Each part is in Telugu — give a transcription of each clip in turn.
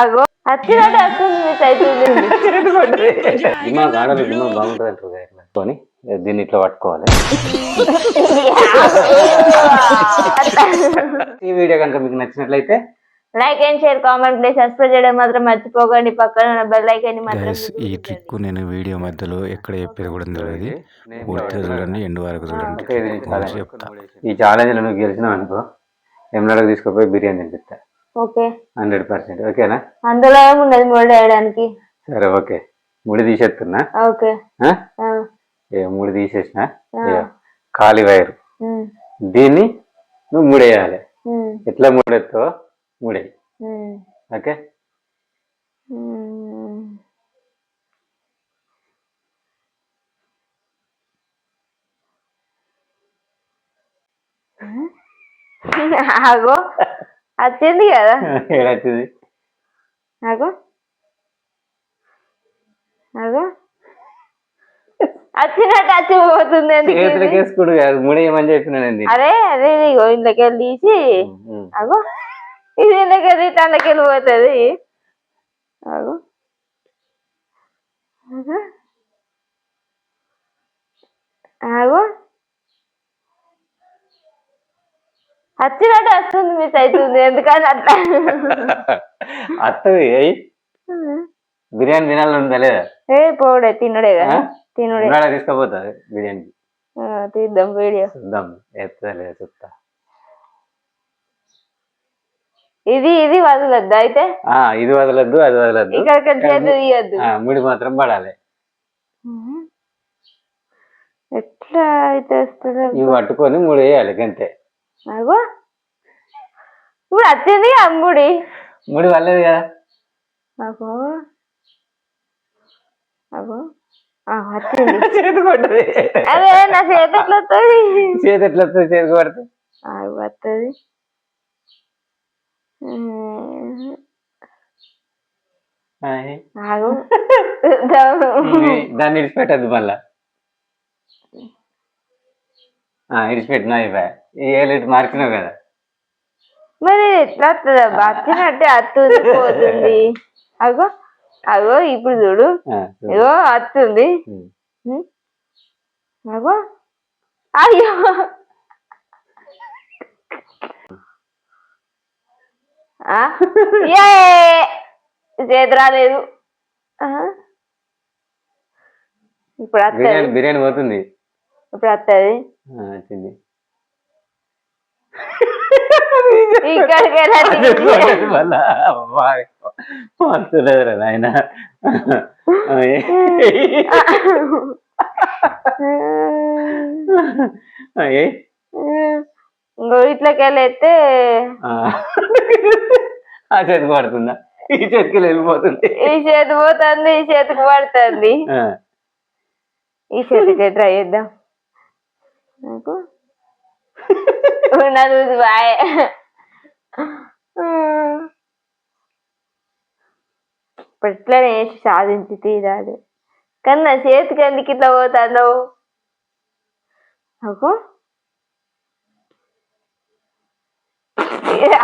ఆగో వచ్చినట్టు వస్తుంది మిస్ అవుతుంది. దిమాగ్ ఆడలు దిమాగ్ బాగుంటుంది అంటారు ఇట్లా కొని దీన్ని ఇట్లా పట్టుకోవాలి. ఈ వీడియో కనుక మీకు నచ్చినట్లయితే like and share comment please subscribe చేయడం మాత్రం మర్చిపోకండి. పక్కన బెల్ ఐకాన్ మాత్రం. ఈ ట్రిక్ నేను వీడియో మధ్యలో ఎక్కడ చెప్పేది కూడా తెలియదు. పూర్తిగా చూడండి, ఎండు వరకు చూడండి. చెప్తా ఈ ఛాలెంజ్ నువ్వు గెలిచినావు అనుకో ఎమ్మెల్యేకి తీసుకుపోయి బిర్యానీ తినిపిస్తా. ఓకే 100%. ఓకేనా? అందులో ఏమున్నది ముడి వేయడానికి? సరే ఓకే, ముడి తీసేస్తున్నా. ఓకే ముడి తీసేసిన ఖాళీ వైరు దీన్ని నువ్వు ముడేయాలి. ఎట్లా ముడెత్తావో ముడే. ఓకే ఆగో వచ్చింది కదా. ఏడొచ్చింది? ఆగో ఆగో వచ్చినట్టు వచ్చిపోతుంది. వేసుకుడు కాదు ముడేయమని చెప్పినానండి. అరే అదే ఇంట్లోకి వెళ్ళి తీసి అగో ఇది ఇంట్లోకి వెళ్ళి అందులోకి వెళ్ళిపోతుంది. అగో ఆగో వచ్చినట్టు వస్తుంది మిస్ అవుతుంది. ఎందుకని అట్లా వస్తుంది. బిర్యానీ తినాలని లేదా? పోడే తినడే కదా, తినడే తీసుకుపోతుంది బిర్యానీ. తీద్దాం వీడియో చూద్దాం ఎత్తలే చూస్తా. ఇది ఇది వదలద్దు అయితే. ఇది వదలద్దు అది వదలద్దు. ఇక్కడికి తీయద్దు. ముడి మాత్రం పడాలి. ఎట్లా అయితే వస్తుంది? ఇవి పట్టుకొని ముడి వేయాలి అంతే. అగో ఇప్పుడు వచ్చింది అమ్ముడి ముడి వల్లేదు కదా. అగో అగో వచ్చింది. చేతి కొట్టది. అదే నా చేతి ఎట్లా వస్తుంది? చేతి ఎట్లా వస్తుంది? చేతికి పడుతుంది. వస్తుంది. దాన్ని ఇడిచిపెట్టద్దు మళ్ళా. ఇడిచిపెట్టినా ఈ ఏళ్ళు మార్చినావు కదా. మరి ఎట్లా వస్తుంది? వచ్చినట్టే అత్తుంది పోతుంది. అగో అగో ఇప్పుడు చూడు, ఇగో వస్తుంది. అగో అయ్యో చేతి రాలేదు. ఇప్పుడు వస్తుంది. బిర్యానీ పోతుంది. ఇప్పుడు వస్తుంది. వచ్చింది. ఇక్కడికి ఆయన ఇంకో ఇట్లకి వెళ్ళైతే ఆ చేతికి పడుతుందా? ఈ చేతికి వెళ్ళిపోతుంది. ఈ చేతి పోతుంది, ఈ చేతికి పడుతుంది. ఈ చేతికి ట్రై చేద్దాం. నాకు చూసి బాయ్. ఇప్పుడు ఇట్లనే వేసి సాధించి తీరాలి. కానీ నా చేతికి ఎందుకు ఇట్లా పోతాను? నాకు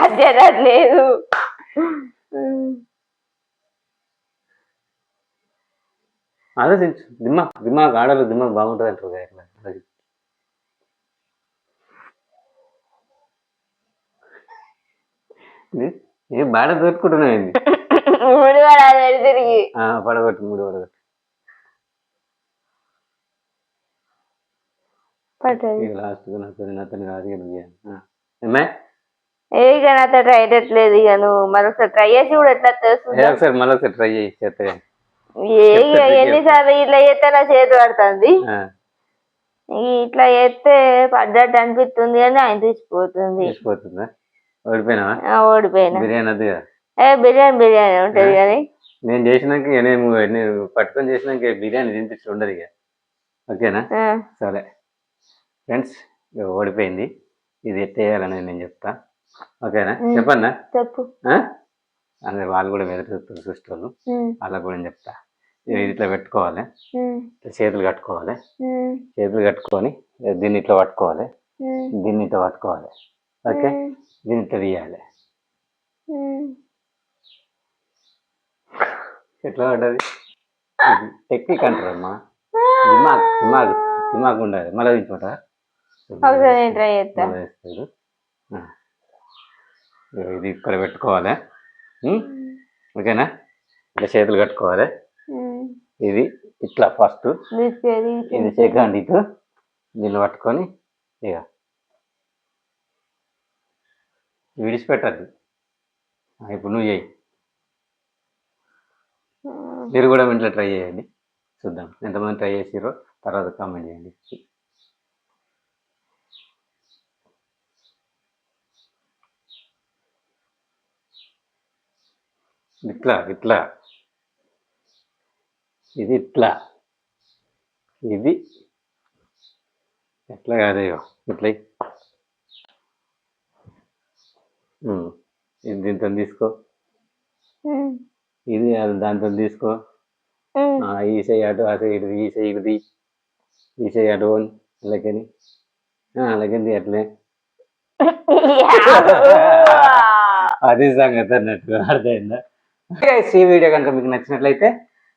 అదేలేదు. ఆలోచించు. దిమాగ్ ఆడలు దిమాగ్ బాగుంటుంది అంటారు. ఏ బాడ దొరుకుంటున్నాయండి. ముడి పడాలి తిరిగి. పడగొట్టు ముడి పడగొట్టు. లాస్ట్ నాతో రాదు. ఇక నాతో ట్రై అయ్యట్లేదు. ఇక నువ్వు మరొకసారి ట్రై చేసి కూడా ఎట్లా తెలుస్తుంది? ఒకసారి మళ్ళీ ఒకసారి ట్రై చేసి చేస్తా. ఎన్నిసార్లు ఇట్లా చేస్తే నా చేతి పడుతుంది. ఇట్లా చేస్తే పడ్డట్టు అనిపిస్తుంది కానీ ఆయన తీసిపోతుంది. ఓడిపోయినా? ఓడిపోయినా. బిర్యానీ అది బిర్యానీ ఉంటది కానీ నేను చేసినాక నేను పట్టుకొని చేసినాక బిర్యానీ తినిపించి ఉండదు ఇక. ఓకేనా? సరే ఫ్రెండ్స్, ఓడిపోయింది. ఇది ఎట్టేయాలని నేను చెప్తా. ఓకేనా? చెప్పన్నా? చెప్పు. అందరు వాళ్ళు కూడా వెతుకుతారు చూస్తారు. వాళ్ళకు కూడా చెప్తా. ఇట్లా పెట్టుకోవాలి, చేతులు కట్టుకోవాలి. చేతులు కట్టుకొని దీన్ని ఇట్లా పట్టుకోవాలి, దీన్ని ఇట్లా పట్టుకోవాలి. ఓకే, దీన్ని ఇట్లా తీయాలి. ఎట్లా పడ్డది టెక్నిక్ అంటారమ్మా దిమాగ్ దిమాగ్ దిమాగ్ ఉండాలి మళ్ళీ దించుకుంటా ఒకసారి నేను ట్రై చేస్తా వేస్తాడు ఇది ఇక్కడ పెట్టుకోవాలి ఓకేనా ఇట్లా చేతులు కట్టుకోవాలి ఇది ఇట్లా ఫస్ట్ ఇది సెకండ్ ఇటు దీన్ని పట్టుకొని ఇక విడిచిపెట్టద్దు ఇప్పుడు నువ్వు చేయి మీరు కూడా ఇంట్లో ట్రై చేయండి చూద్దాం ఎంతమంది ట్రై చేసిరో తర్వాత కామెంట్ చేయండి ఇట్లా ఇట్లా ఇది ఇట్లా ఇది ఎట్లా కాదేయో ఇట్లా ఇది దీంతో తీసుకో ఇది దాంతో తీసుకో ఈ సైడ్ అటు ఆ సైడ్ ఈ సైడ్ది ఈ సైడ్ అటు అలాగని అలాగని అట్లే అది సంగతి అన్నట్టు అర్థమైందా ఈ వీడియో కనుక మీకు నచ్చినట్లయితే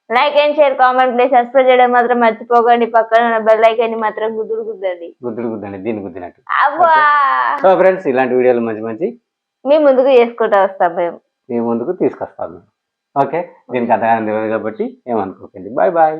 like and share comment please subscribe చేయడం మాత్రం మర్చిపోకండి పక్కన ఉన్న బెల్ ఐకాన్ ని మాత్రం గుద్దులు దీన్ని గుద్దినట్టు సో ఫ్రెండ్స్ ఇలాంటి వీడియోలు మంచి మంచి మీ ముందుకు చేసుకుంటూ వస్తాం మేము మీ ముందుకు తీసుకొస్తాను ఓకే దీనికి అంతగానం తెలియదు కాబట్టి ఏమనుకోకండి బాయ్ బాయ్